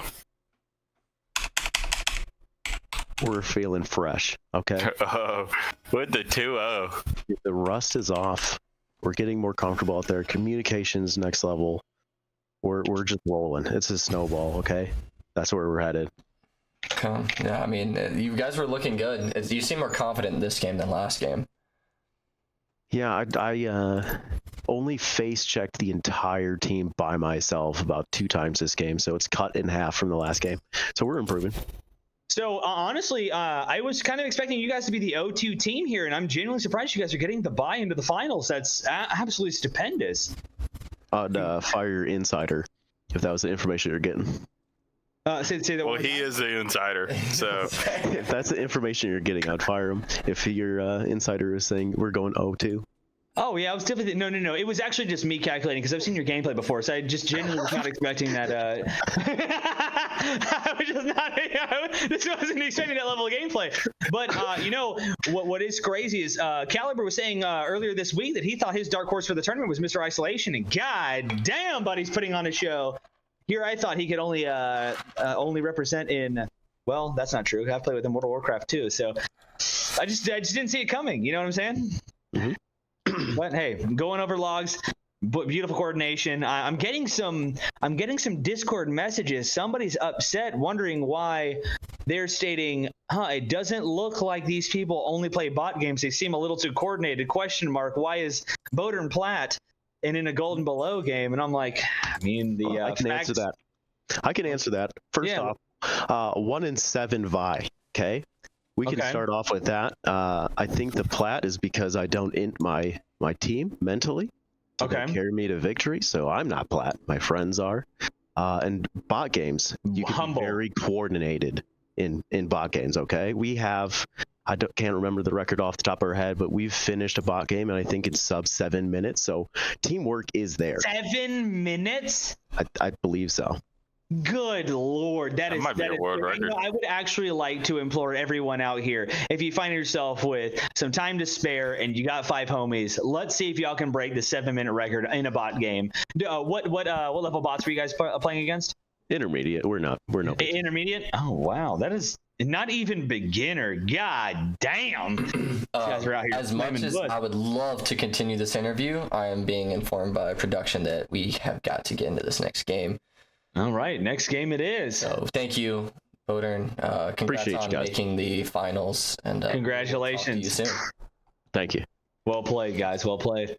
We're feeling fresh, okay? Oh, with the 2-0. The rust is off. We're getting more comfortable out there. Communications next level. We're just rolling. It's a snowball, okay? That's where we're headed. Yeah, I mean, you guys were looking good. You seem more confident in this game than last game. Yeah, I only face checked the entire team by myself about 2 times this game, so it's cut in half from the last game. So we're improving. So honestly, I was kind of expecting you guys to be the 0-2 team here, and I'm genuinely surprised you guys are getting the bye into the finals. That's absolutely stupendous. I'd fire your insider if that was the information you're getting. Say that. Well, he is the insider, so if that's the information you're getting, I'd fire him. If your insider is saying we're going 0-2. Oh yeah, I was definitely no. It was actually just me calculating because I've seen your gameplay before, so I just genuinely was not expecting that. I was just not. This wasn't expecting that level of gameplay. But you know what is crazy is Caliber was saying earlier this week that he thought his dark horse for the tournament was Mr. Isolation, and god damn, buddy's putting on a show. Here I thought he could only represent in. Well, that's not true. I've played with Immortal Warcraft too, so I just didn't see it coming. You know what I'm saying? Mm-hmm. But hey, going over logs, beautiful coordination. I'm getting some Discord messages. Somebody's upset, wondering why they're stating, it doesn't look like these people only play bot games. They seem a little too coordinated. Question mark. Why is Bodern Plat and in a Golden Below game? And I'm like, I mean, I can answer that. I can answer that. First off, 1-7 Vi. Okay. We can start off with that. I think the plat is because I don't int my team mentally to carry me to victory, so I'm not plat. My friends are. And bot games, you can be very coordinated in bot games, okay? We have, can't remember the record off the top of our head, but we've finished a bot game, and I think it's sub 7 minutes, so teamwork is there. 7 minutes? I believe so. Good Lord, that might be a world record. I would actually like to implore everyone out here, if you find yourself with some time to spare and you got 5 homies, let's see if y'all can break the 7-minute record in a bot game. What level bots were you guys playing against? Intermediate. We're not. Intermediate? Oh wow, that is Not even beginner. God damn. These guys are out here As much as I would love to continue this interview, I am being informed by production that we have got to get into this next game. All right, next game it is. So thank you, Bodern. Congrats Appreciate on you guys. making the finals. And Congratulations. we'll talk to you soon. Thank you. Well played, guys. Well played.